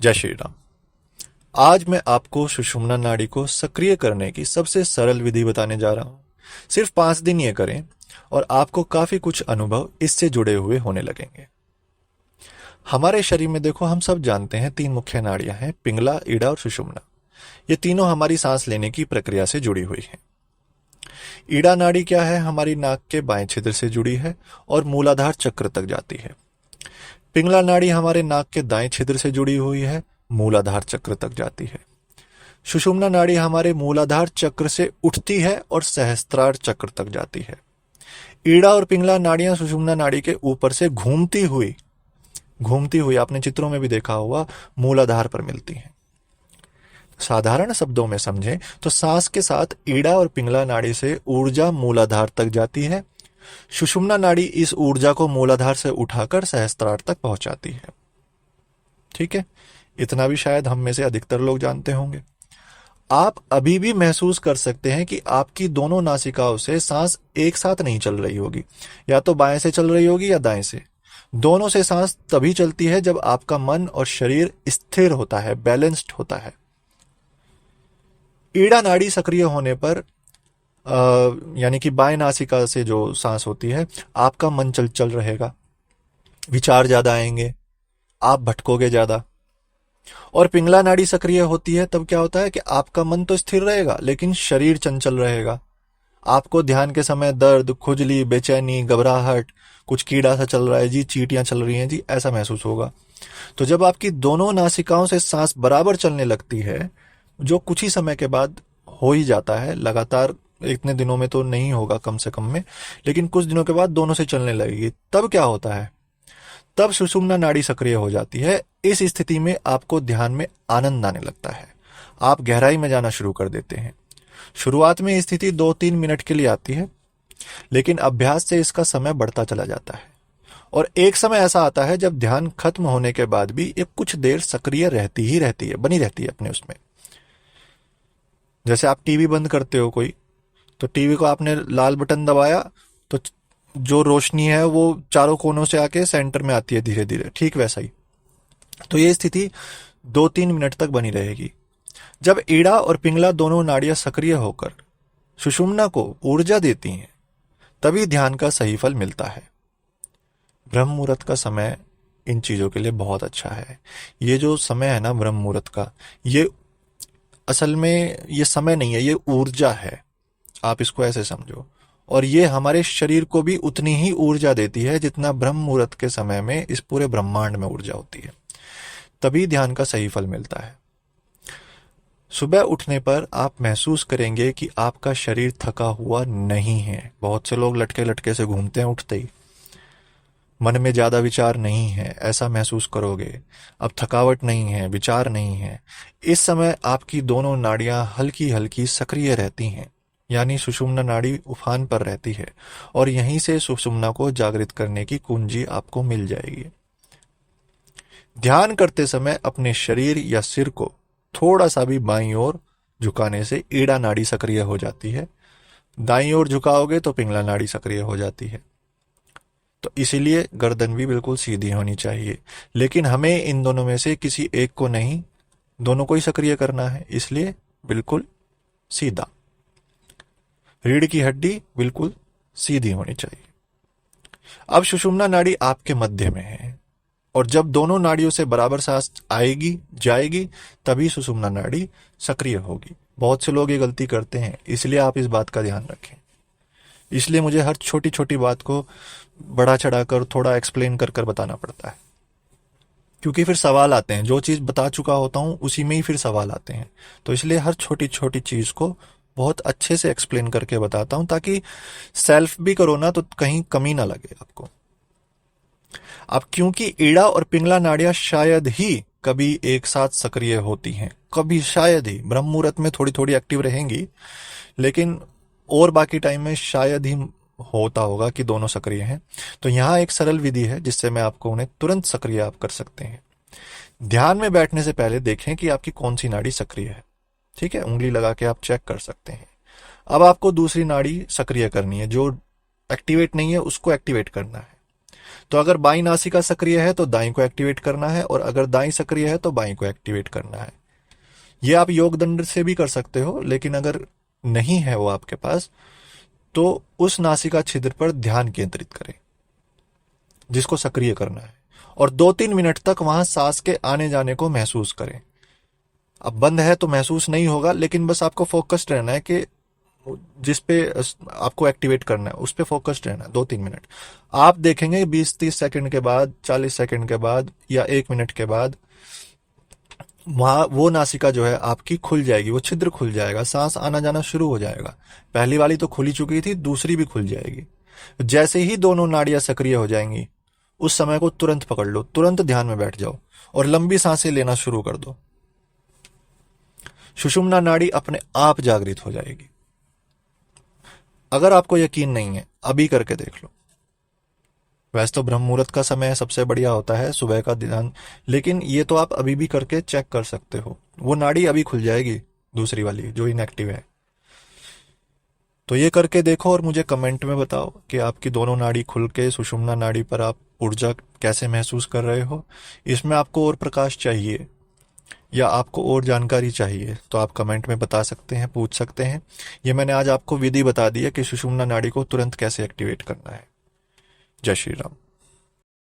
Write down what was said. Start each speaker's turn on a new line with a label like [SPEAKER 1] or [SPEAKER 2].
[SPEAKER 1] जय श्री राम। आज मैं आपको सुषुम्ना नाड़ी को सक्रिय करने की सबसे सरल विधि बताने जा रहा हूं। सिर्फ 5 दिन ये करें और आपको काफी कुछ अनुभव इससे जुड़े हुए होने लगेंगे। हमारे शरीर में देखो, हम सब जानते हैं 3 मुख्य नाड़ियां हैं, पिंगला, ईड़ा और सुषुम्ना। ये तीनों हमारी सांस लेने की प्रक्रिया से जुड़ी हुई हैं। ईड़ा नाड़ी क्या है? हमारी नाक के बाएं छिद्र से जुड़ी है और मूलाधार चक्र तक जाती है। पिंगला नाड़ी हमारे नाक के दाएं छिद्र से जुड़ी हुई है, मूलाधार चक्र तक जाती है। सुषुम्ना नाड़ी हमारे मूलाधार चक्र से उठती है और सहस्त्रार चक्र तक जाती है। ईड़ा और पिंगला नाड़ियां सुषुम्ना नाड़ी के ऊपर से घूमती हुई आपने चित्रों में भी देखा होगा, मूलाधार पर मिलती हैं। साधारण शब्दों में समझें तो सांस के साथ ईड़ा और पिंगला नाड़ी से ऊर्जा मूलाधार तक जाती है। सुषुम्ना नाड़ी इस ऊर्जा को मूलाधार से उठाकर सहस्त्रार तक पहुंचाती है। ठीक है, इतना भी शायद हम में से अधिकतर लोग जानते होंगे। आप अभी भी महसूस कर सकते हैं कि आपकी दोनों नासिकाओं से सांस एक साथ नहीं चल रही होगी, या तो बाएं से चल रही होगी या दाएं से। दोनों से सांस तभी चलती है जब आपका मन और शरीर स्थिर होता है, बैलेंस्ड होता है। ईड़ा नाड़ी सक्रिय होने पर यानी कि बाएं नासिका से जो सांस होती है, आपका मन चल रहेगा, विचार ज्यादा आएंगे, आप भटकोगे ज्यादा। और पिंगला नाड़ी सक्रिय होती है तब क्या होता है कि आपका मन तो स्थिर रहेगा लेकिन शरीर चंचल रहेगा। आपको ध्यान के समय दर्द, खुजली, बेचैनी, घबराहट, कुछ कीड़ा सा चल रहा है जी, चींटियां चल रही हैं जी, ऐसा महसूस होगा। तो जब आपकी दोनों नासिकाओं से सांस बराबर चलने लगती है, जो कुछ ही समय के बाद हो ही जाता है, लगातार इतने दिनों में तो नहीं होगा कम से कम में, लेकिन कुछ दिनों के बाद दोनों से चलने लगेगी, तब क्या होता है? तब सुषुम्ना नाड़ी सक्रिय हो जाती है। इस स्थिति में आपको ध्यान में आनंद आने लगता है, आप गहराई में जाना शुरू कर देते हैं। शुरुआत में स्थिति 2-3 मिनट के लिए आती है, लेकिन अभ्यास से इसका समय बढ़ता चला जाता है। और एक समय ऐसा आता है जब ध्यान खत्म होने के बाद भी ये कुछ देर सक्रिय रहती है, बनी रहती है अपने उसमें। जैसे आप टीवी बंद करते हो कोई, तो टीवी को आपने लाल बटन दबाया तो जो रोशनी है वो चारों कोनों से आके सेंटर में आती है धीरे धीरे, ठीक वैसा ही। तो ये स्थिति 2-3 मिनट तक बनी रहेगी। जब ईड़ा और पिंगला दोनों नाड़ियां सक्रिय होकर सुषुम्ना को ऊर्जा देती हैं, तभी ध्यान का सही फल मिलता है। ब्रह्म मुहूर्त का समय इन चीजों के लिए बहुत अच्छा है। ये जो समय है ना ब्रह्म मुहूर्त का, ये असल में ये समय नहीं है, ये ऊर्जा है, आप इसको ऐसे समझो। और ये हमारे शरीर को भी उतनी ही ऊर्जा देती है जितना ब्रह्म मुहूर्त के समय में इस पूरे ब्रह्मांड में ऊर्जा होती है। तभी ध्यान का सही फल मिलता है। सुबह उठने पर आप महसूस करेंगे कि आपका शरीर थका हुआ नहीं है। बहुत से लोग लटके लटके से घूमते हैं उठते ही, मन में ज्यादा विचार नहीं है, ऐसा महसूस करोगे। अब थकावट नहीं है, विचार नहीं है। इस समय आपकी दोनों नाड़ियां हल्की हल्की सक्रिय रहती हैं, यानी सुषुम्ना नाड़ी उफान पर रहती है, और यहीं से सुषुम्ना को जागृत करने की कुंजी आपको मिल जाएगी। ध्यान करते समय अपने शरीर या सिर को थोड़ा सा भी बाईं ओर झुकाने से ईड़ा नाड़ी सक्रिय हो जाती है। दाईं ओर झुकाओगे तो पिंगला नाड़ी सक्रिय हो जाती है। तो इसीलिए गर्दन भी बिल्कुल सीधी होनी चाहिए, लेकिन हमें इन दोनों में से किसी एक को नहीं, दोनों को ही सक्रिय करना है, इसलिए बिल्कुल सीधा। रीढ़ की हड्डी बिल्कुल सीधी होनी चाहिए। अब सुषुम्ना नाड़ी आपके मध्य में है, और जब दोनों नाड़ियों से बराबर सांस आएगी जाएगी तभी सुषुम्ना नाड़ी सक्रिय होगी। बहुत से लोग ये गलती करते हैं, इसलिए आप इस बात का ध्यान रखें। इसलिए मुझे हर छोटी छोटी बात को बढ़ा चढ़ाकर थोड़ा एक्सप्लेन कर कर बताना पड़ता है, क्योंकि फिर सवाल आते हैं। जो चीज बता चुका होता हूं उसी में ही फिर सवाल आते हैं। तो इसलिए हर छोटी छोटी चीज को बहुत अच्छे से एक्सप्लेन करके बताता हूं, ताकि सेल्फ भी करो ना तो कहीं कमी ना लगे आपको। अब क्योंकि ईड़ा और पिंगला नाड़ियां शायद ही कभी एक साथ सक्रिय होती हैं, कभी शायद ही, ब्रह्म मुहूर्त में थोड़ी थोड़ी एक्टिव रहेंगी, लेकिन और बाकी टाइम में शायद ही होता होगा कि दोनों सक्रिय हैं। तो यहां एक सरल विधि है जिससे मैं आपको उन्हें तुरंत सक्रिय आप कर सकते हैं। ध्यान में बैठने से पहले देखें कि आपकी कौन सी नाड़ी सक्रिय है। ठीक है, उंगली लगा के आप चेक कर सकते हैं। अब आपको दूसरी नाड़ी सक्रिय करनी है, जो एक्टिवेट नहीं है उसको एक्टिवेट करना है। तो अगर बाईं नासिका सक्रिय है तो दाईं को एक्टिवेट करना है, और अगर दाईं सक्रिय है तो बाईं को एक्टिवेट करना है। ये आप योग दंड से भी कर सकते हो, लेकिन अगर नहीं है वो आपके पास, तो उस नासिका छिद्र पर ध्यान केंद्रित करें जिसको सक्रिय करना है, और 2-3 मिनट तक वहां सांस के आने जाने को महसूस करें। अब बंद है तो महसूस नहीं होगा, लेकिन बस आपको फोकस्ड रहना है कि जिस पे आपको एक्टिवेट करना है उस पे फोकस्ड रहना है 2-3 मिनट। आप देखेंगे 20-30 सेकंड के बाद, 40 सेकंड के बाद, या 1 मिनट के बाद वहां वो नासिका जो है आपकी खुल जाएगी, वो छिद्र खुल जाएगा, सांस आना जाना शुरू हो जाएगा। पहली वाली तो खुली चुकी थी, दूसरी भी खुल जाएगी। जैसे ही दोनों नाड़ियां सक्रिय हो जाएंगी, उस समय को तुरंत पकड़ लो, तुरंत ध्यान में बैठ जाओ और लंबी सांसें लेना शुरू कर दो। सुषुम्ना नाड़ी अपने आप जागृत हो जाएगी। अगर आपको यकीन नहीं है, अभी करके देख लो। वैसे तो ब्रह्म मुहूर्त का समय सबसे बढ़िया होता है, सुबह का ध्यान, लेकिन ये तो आप अभी भी करके चेक कर सकते हो। वो नाड़ी अभी खुल जाएगी, दूसरी वाली जो इनएक्टिव है। तो ये करके देखो और मुझे कमेंट में बताओ कि आपकी दोनों नाड़ी खुल के सुषुम्ना नाड़ी पर आप ऊर्जा कैसे महसूस कर रहे हो। इसमें आपको और प्रकाश चाहिए या आपको और जानकारी चाहिए तो आप कमेंट में बता सकते हैं, पूछ सकते हैं। ये मैंने आज आपको विधि बता दी है कि सुषुम्ना नाड़ी को तुरंत कैसे एक्टिवेट करना है। जय श्री राम।